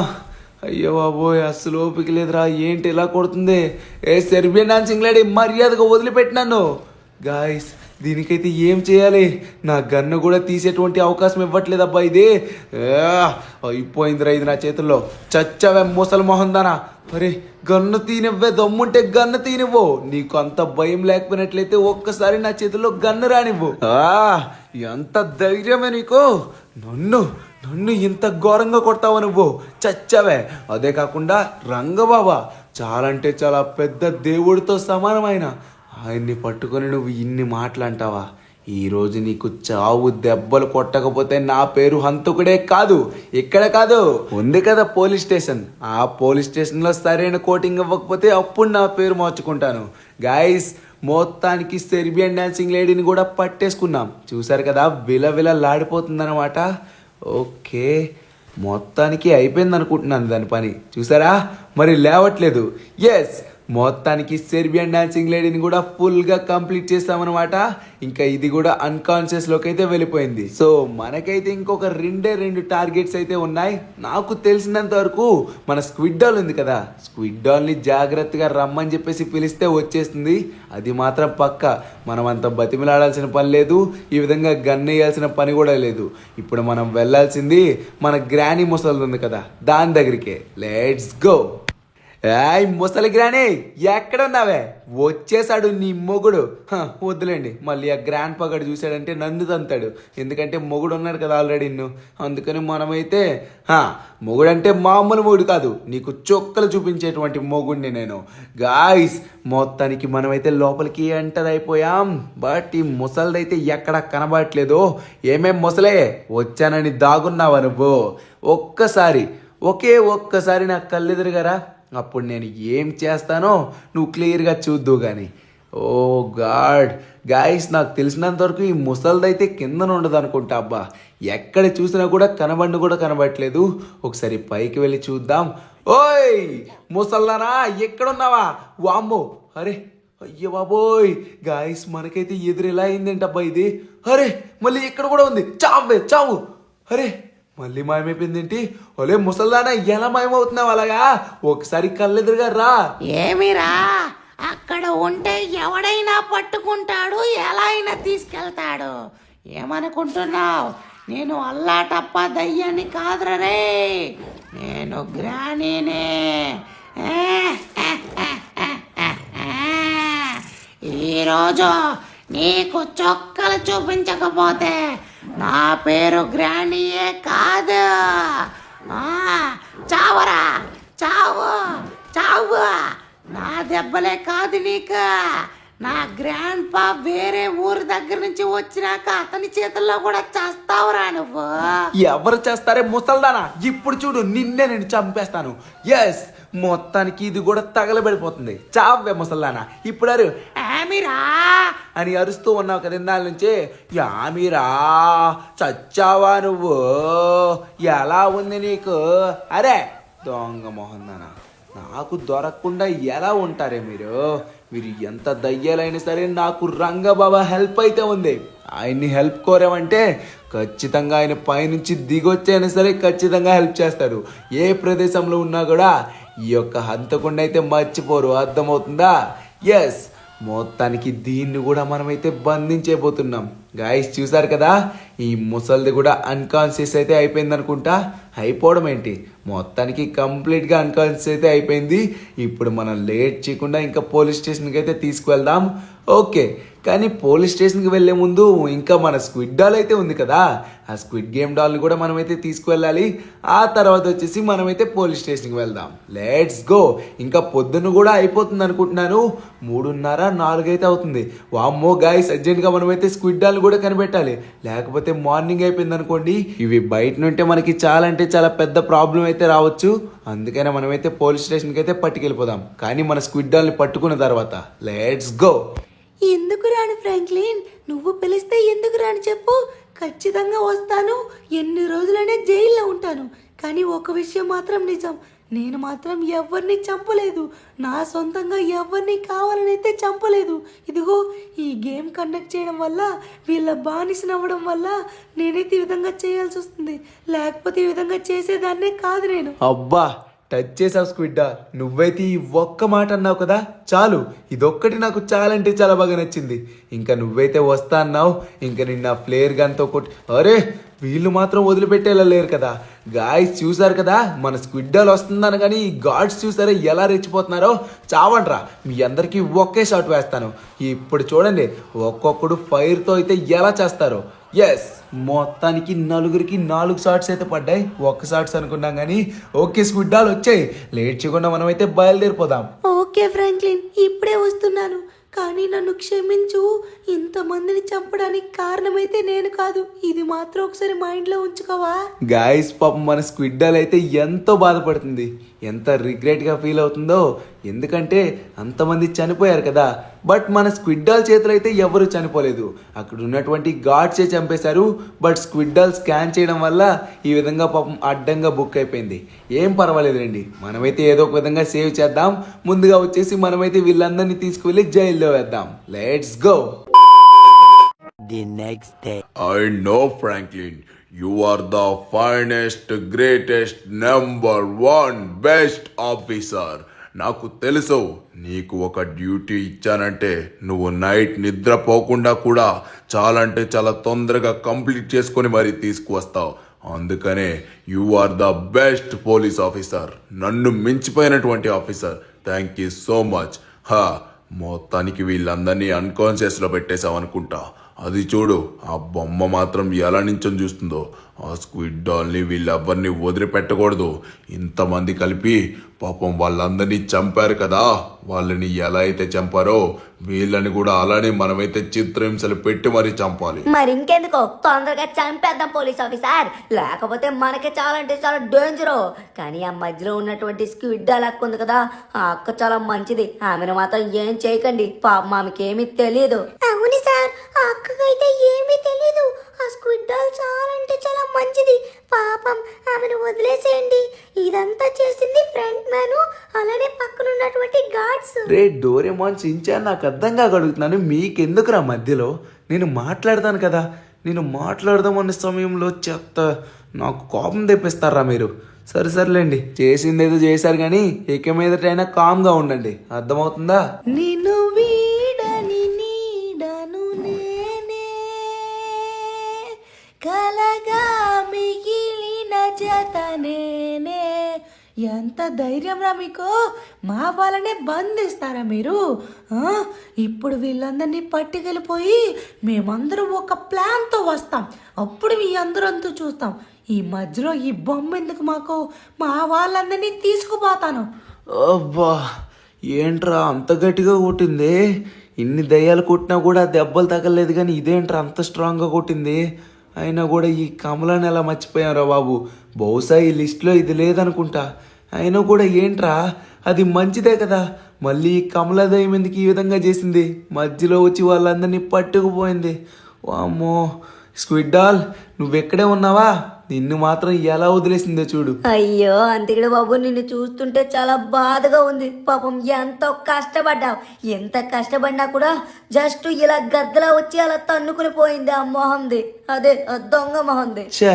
అయ్యో బాబోయ్, అస్సలు ఓపిక లేదురా. ఏంటి ఇలా కొడుతుంది? సెర్బియన్ డాన్సింగ్ లేడీ, మర్యాదగా వదిలిపెట్టినాను. గాయస్, దీనికైతే ఏం చేయాలి? నా గన్ను కూడా తీసేటువంటి అవకాశం ఇవ్వట్లేదబ్బా. ఇది అయిపోయిందిరా, ఇది నా చేతుల్లో. చచ్చావే ముసలి మొహం దానా. అరే గన్ను తీనివ్వే, దమ్ముంటే గన్ను తీనివ్వు. నీకు అంత భయం లేకపోయినట్లయితే ఒక్కసారి నా చేతుల్లో గన్ను రానివ్వు. ఎంత ధైర్యమే నీకు? నన్ను ఇంత ఘోరంగా కొడతావా నువ్వు? చచ్చావే. అదే కాకుండా రంగబాబా చాలా అంటే చాలా పెద్ద దేవుడితో సమానమైన ఆయన్ని పట్టుకొని నువ్వు ఇన్ని మాటలంటావా? ఈరోజు నీకు చావు దెబ్బలు కొట్టకపోతే నా పేరు హంతకుడే కాదు. ఇక్కడ కాదు, ఉంది కదా పోలీస్ స్టేషన్. ఆ పోలీస్ స్టేషన్లో సరైన కోటింగ్ ఇవ్వకపోతే అప్పుడు నా పేరు మార్చుకుంటాను. గాయస్, మొత్తానికి సెర్బియన్ డాన్సింగ్ లేడీని కూడా పట్టేసుకున్నాం. చూసారు కదా, విలవిలలాడిపోతుందన్నమాట. ఓకే, మొత్తానికి అయిపోయింది అనుకుంటున్నాను దాని పని. చూసారా, మరి లేవట్లేదు. ఎస్, మొత్తానికి సెర్బియన్ డాన్సింగ్ లేడీని కూడా ఫుల్గా కంప్లీట్ చేస్తామన్నమాట. ఇంకా ఇది కూడా అన్కాన్షియస్లోకి అయితే వెళ్ళిపోయింది. సో మనకైతే ఇంకొక రెండు టార్గెట్స్ అయితే ఉన్నాయి. నాకు తెలిసినంత వరకు మన స్క్విడ్ డాల్ ఉంది కదా, స్క్విడ్ డాల్ని జాగ్రత్తగా రమ్మని చెప్పేసి పిలిస్తే వచ్చేస్తుంది. అది మాత్రం పక్క. మనం అంత బతిమిలాడాల్సిన పని లేదు, ఈ విధంగా గన్ వేయాల్సిన పని కూడా లేదు. ఇప్పుడు మనం వెళ్ళాల్సింది మన గ్రానీ ముసలి ఉంది కదా, దాని దగ్గరికే. Let's go. ముసలి గ్రానీ, ఎక్కడున్నావే? వచ్చేసాడు నీ మొగుడు. వద్దులేండి, మళ్ళీ ఆ గ్రాండ్ పగడు చూశాడంటే నన్ను తంతాడు. ఎందుకంటే మొగుడు ఉన్నాడు కదా ఆల్రెడీ. అందుకని మనమైతే మొగుడంటే మామూలు మొగుడు కాదు, నీకు చొక్కలు చూపించేటువంటి మొగుడిని నేను. గాయ్స్, మొత్తానికి మనమైతే లోపలికి ఎంటర్ అయిపోయాం. బట్ ఈ ముసలిదైతే ఎక్కడా కనబడట్లేదు. ఏమేం ముసలే, వచ్చానని దాగున్నావా నువ్వు? ఒక్కసారి నా కళ్ళెదురుగారా. అప్పుడు నేను ఏం చేస్తానో నువ్వు క్లియర్గా చూద్దు కానీ. ఓ గాడ్ గాయస్, నాకు తెలిసినంత వరకు ఈ ముసల్దైతే కిందన ఉండదు అనుకుంటా. అబ్బా, ఎక్కడ చూసినా కూడా కనబడట్లేదు. ఒకసారి పైకి వెళ్ళి చూద్దాం. ఓయ్ ముసల్దానా, ఎక్కడున్నావా? వామ్మో, అరే అయ్యో బాబోయ్ గాయస్, మనకైతే ఎదురు ఎలా అయిందేంటబ్బా ఇది. అరే మళ్ళీ ఇక్కడ కూడా ఉంది. చావు. అరే మళ్ళీ మాయమైపోయిందేంటి? ఒలే ముసల్దానా, ఎలా మాయమవుతున్నావు అలాగా? ఒకసారి కళ్ళెదురుగా రా. ఏమిరా, అక్కడ ఉంటే ఎవడైనా పట్టుకుంటాడు, ఎలా అయినా తీసుకెళ్తాడు. ఏమనుకుంటున్నావు? నేను అల్లాటప్ప దయ్యాన్ని కాదురా రే, నేను గ్రానీనే. ఈరోజు నీకు చొక్కలు చూపించకపోతే నా పేరు గ్రానీయే కాదు. చావరా, చావు. నా దెబ్బలే కాదు నీకు, నా గ్రాండ్ పా వేరే ఊరి దగ్గర నుంచి వచ్చినాక అతని చేతుల్లో కూడా చేస్తావురా నువ్వు. ఎవరు చేస్తారే ముసల్దానా? ఇప్పుడు చూడు, నిన్నే నేను చంపేస్తాను. ఎస్, మొత్తానికి ఇది కూడా తగలబడిపోతుంది. చావే ముసల్దానా. ఇప్పుడు అరు ఆమిరా అని అరుస్తూ ఉన్నావు కదా ఇందాల నుంచే. యామిరా, చచ్చావా నువ్వు? ఎలా ఉంది నీకు? అరే దొంగ మొహందానా, నాకు దొరకకుండా ఎలా ఉంటారే మీరు? ఎంత దయ్యాలైనా సరే నాకు రంగబాబా హెల్ప్ అయితే ఉంది. ఆయన్ని హెల్ప్ కోరామంటే ఖచ్చితంగా ఆయన పైనుంచి దిగొచ్చైనా సరే ఖచ్చితంగా హెల్ప్ చేస్తాడు. ఏ ప్రదేశంలో ఉన్నా కూడా ఈ యొక్క హంతకుండా అయితే మర్చిపోరు, అర్థమవుతుందా? ఎస్, మొత్తానికి దీన్ని కూడా మనమైతే బంధించేపోతున్నాం. గాయస్ చూసారు కదా, ఈ ముసల్ది కూడా అన్కాన్షియస్ అయితే అయిపోయింది అనుకుంటా. అయిపోవడం ఏంటి, మొత్తానికి కంప్లీట్గా అన్కాన్షియస్ అయితే అయిపోయింది. ఇప్పుడు మనం లేట్ చేయకుండా ఇంకా పోలీస్ స్టేషన్కి అయితే తీసుకువెళ్దాం. ఓకే, కానీ పోలీస్ స్టేషన్కి వెళ్ళే ముందు ఇంకా మన స్క్విడ్ డాల్ అయితే ఉంది కదా, ఆ స్క్విడ్ గేమ్ డాల్ని కూడా మనమైతే తీసుకువెళ్ళాలి. ఆ తర్వాత వచ్చేసి మనమైతే పోలీస్ స్టేషన్కి వెళ్దాం. Let's go. ఇంకా పొద్దున్న కూడా అయిపోతుంది అనుకుంటున్నాను, 3:30-4 అయితే అవుతుంది. వామ్మో గాయస్, అర్జెంట్గా మనమైతే స్క్విడ్ డాల్ని కూడా కనిపెట్టాలి, లేకపోతే మార్నింగ్ అయిపోయింది అనుకోండి, ఇవి బయట నుంటే మనకి చాలా అంటే చాలా పెద్ద ప్రాబ్లం అయితే రావచ్చు. అందుకనే మనమైతే పోలీస్ స్టేషన్కి అయితే పట్టుకెళ్ళిపోదాం, కానీ మన స్క్విడ్ డాల్ని పట్టుకున్న తర్వాత. Let's go. ఎందుకు రాను ఫ్రాంక్లిన్? నువ్వు పిలిస్తే ఎందుకు రాను చెప్పు, ఖచ్చితంగా వస్తాను. ఎన్ని రోజులైనా జైల్లో ఉంటాను. కానీ ఒక విషయం మాత్రం నిజం, నేను మాత్రం ఎవరిని చంపలేదు. నా సొంతంగా ఎవరిని కావాలని అయితే చంపలేదు. ఇదిగో ఈ గేమ్ కండక్ట్ చేయడం వల్ల, వీళ్ళ బానిసనవ్వడం వల్ల నేనైతే ఈ విధంగా చేయాల్సి వస్తుంది. లేకపోతే ఈ విధంగా చేసేదాన్నే కాదు నేను. అబ్బా, టచ్ చేసావు స్క్విడ్. నువ్వైతే ఈ ఒక్క మాట అన్నావు కదా, చాలు. ఇదొక్కటి నాకు చాలా అంటే చాలా బాగా నచ్చింది. ఇంకా నువ్వైతే వస్తా అన్నావు, ఇంకా నిన్న ఫ్లేర్ గన్తో కొట్టి. అరే వీళ్ళు మాత్రం వదిలిపెట్టేలా లేరు కదా. గాయస్ చూసారు కదా, మన స్క్విడ్ డాల్ వస్తుందని, కానీ ఈ గాడ్స్ చూసారా ఎలా రెచ్చిపోతున్నారో. చావండ్రా, మీ అందరికీ ఒకే షాట్ వేస్తాను. ఇప్పుడు చూడండి ఒక్కొక్కడు ఫైర్తో అయితే ఎలా చేస్తారో. ఎస్, మొత్తానికి నలుగురికి 4 షాట్స్ అయితే పడ్డాయి. 1 షాట్స్ అనుకున్నాం కానీ ఓకే స్క్విడ్ డాల్ వచ్చాయి. లేట్ చేయకుండా మనం అయితే బయలుదేరిపోదాం. ఓకే ఫ్రాంక్లిన్, ఇప్పుడే వస్తున్నాను. కానీ నన్ను క్షమించు, ఇంతమందిని చంపడానికి కారణమైతే నేను కాదు. ఇది మాత్రం ఒకసారి మైండ్లో ఉంచుకోవా? గాయస్ పాపం మన స్క్విడ్ డాల్ అయితే ఎంతో బాధపడుతుంది, ఎంత రిగ్రెట్గా ఫీల్ అవుతుందో. ఎందుకంటే అంతమంది చనిపోయారు కదా, బట్ మన స్క్విడ్ డాల్ చేతులు అయితే ఎవరు చనిపోలేదు. అక్కడ ఉన్నటువంటి గాడ్సే చంపేశారు. బట్ స్క్విడ్ డాల్ స్కాన్ చేయడం వల్ల ఈ విధంగా పాపం అడ్డంగా బుక్ అయిపోయింది. ఏం పర్వాలేదు రండి, మనమైతే ఏదో ఒక విధంగా సేవ్ చేద్దాం. ముందుగా వచ్చేసి మనమైతే వీళ్ళందరినీ తీసుకువెళ్ళి జైల్లో వేద్దాం. Let's go. The next day. I know, Franklin. You are the finest, greatest, #1 best officer. నాకు తెలుసు, నీకు ఒక డ్యూటీ ఇచ్చానంటే నువ్వు నైట్ నిద్రపోకుండా కూడా చాలా అంటే చాలా తొందరగా కంప్లీట్ చేసుకొని మరీ తీసుకువస్తావు. అందుకనే you are the best police officer, నన్ను మించిపోయినటువంటి officer. Thank you so much. మొత్తానికి వీళ్ళందరినీ అన్కాన్షియస్లో పెట్టేశావు అనుకుంటా. అది చూడు, ఆ బొమ్మ మాత్రం ఎలా నించొని చూస్తుందో. ఆ స్క్విడ్ డాల్ని వీళ్ళెవ్వరిని వదిలిపెట్టకూడదు. ఇంతమంది కలిపి పాపం వాళ్ళందరినీ చంపారు కదా, వాళ్ళని ఎలా అయితే చంపారో వీళ్ళని కూడా అలానే మనమైతే చిత్రహింసలు పెట్టి మరీ చంపాలి. మరి ఇంకెందుకో తొందరగా చంపేద్దాం పోలీస్ ఆఫీసర్, లేకపోతే మనకే చాలా అంటే చాలా డేంజరు. కానీ ఆ మధ్యలో ఉన్నటువంటి స్క్విడ్ అక్క ఉంది కదా, ఆ అక్క చాలా మంచిది, ఆమెను మాత్రం ఏం చేయకండి, పాపం ఆమెకి ఏమీ తెలియదు. అవును సార్, ఆ అక్కకైతే ఏమీ తెలీదు. ఆ స్క్విడ్ డాల్ చాలా అంటే చాలా మంచిది. పాపం ఆమెను వదిలేసేయండి. ఇదంతా చేసింది ఫ్రంట్ మ్యాన్, అలానే పక్కన ఉన్నటువంటి గార్డ్స్. రే డోరేమాన్ చించాన్, నాకు అర్థం కాక అడుగుతున్నాను, మీకెందుకురా మధ్యలో? నేను మాట్లాడతాను కదా. నేను మాట్లాడదామన్న సమయంలో చెత్త నాకు కోపం తెప్పిస్తారా మీరు? సరేలేండి, చేసిందేదో చేశారు కానీ ఇక మీదటైనా కామ్గా ఉండండి, అర్థమవుతుందా? నిన్ను వీడని నీడను నేనే, కలగా మిగిలిన జత నేనే. ఎంత ధైర్యం రా మీకు? మా వాళ్ళనే బంధిస్తారా మీరు? ఇప్పుడు వీళ్ళందరినీ పట్టుకెళ్ళిపోయి మేమందరం ఒక ప్లాన్తో వస్తాం, అప్పుడు మీ అందరంతా చూస్తాం. ఈ మధ్యలో ఈ బొమ్మ ఎందుకు మాకు? మా వాళ్ళందరినీ తీసుకుపోతాను. అబ్బా, ఏంట్రా అంత గట్టిగా కొట్టింది? ఇన్ని దయ్యాలు కొట్టినా కూడా దెబ్బలు తగలేదు, కానీ ఇదేంట్రా అంత స్ట్రాంగ్గా కొట్టింది? అయినా కూడా ఈ కమలాన్ని ఎలా మర్చిపోయారా బాబు? బహుశా ఈ లిస్ట్లో ఇది లేదనుకుంటా. అయినా కూడా ఏంట్రా, అది మంచిదే కదా, మళ్ళీ ఈ కమలా దయ్యం ఎందుకు ఈ విధంగా చేసింది? మధ్యలో వచ్చి వాళ్ళందరినీ పట్టుకుపోయింది. వామ్మో, స్క్విడ్ డాల్ నువ్వెక్కడే ఉన్నావా? నిన్ను మాత్రం ఎలా వదిలేసిందో చూడు. అయ్యో అంతిగడు బాబు, నిన్ను చూస్తుంటే చాలా బాధగా ఉంది. పాపం ఎంతో కష్టపడ్డావు, ఎంత కష్టపడినా కూడా జస్ట్ ఇలా గద్దలా వచ్చి అలా తన్నుకుని పోయింది ఆ మొహంది, అదే ఆ దొంగ మొహంది. ఛే,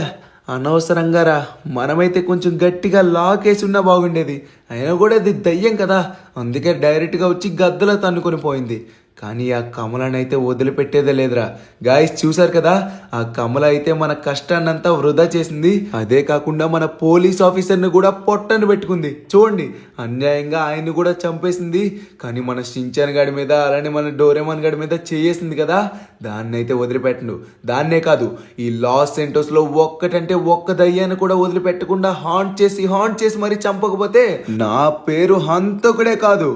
అనవసరంగా రా, మనమైతే కొంచెం గట్టిగా లాకేసి ఉన్నా బాగుండేది. అయినా కూడా అది దయ్యం కదా, అందుకే డైరెక్ట్గా వచ్చి గద్దలో తన్నుకొని పోయింది. కానీ ఆ కమలనైతే వదిలిపెట్టేదే లేదురా. గాయస్ చూసారు కదా, ఆ కమల అయితే మన కష్టాన్నంతా వృధా చేసింది. అదే కాకుండా మన పోలీస్ ఆఫీసర్ని కూడా పొట్టను పెట్టుకుంది. చూడండి, అన్యాయంగా ఆయన్ని కూడా చంపేసింది. కానీ మన షించాన్ గాడి మీద, అలానే మన డోరేమాన్ గాడి మీద చేసింది కదా, దాన్ని అయితే వదిలిపెట్టను. దాన్నే కాదు, ఈ లాస్ సెంటోస్లో ఒక్కటంటే ఒక్క దయ్యాన్ని కూడా వదిలిపెట్టకుండా హాంట్ చేసి మరీ చంపకపోతే నా పేరు హంతకుడే కాదు.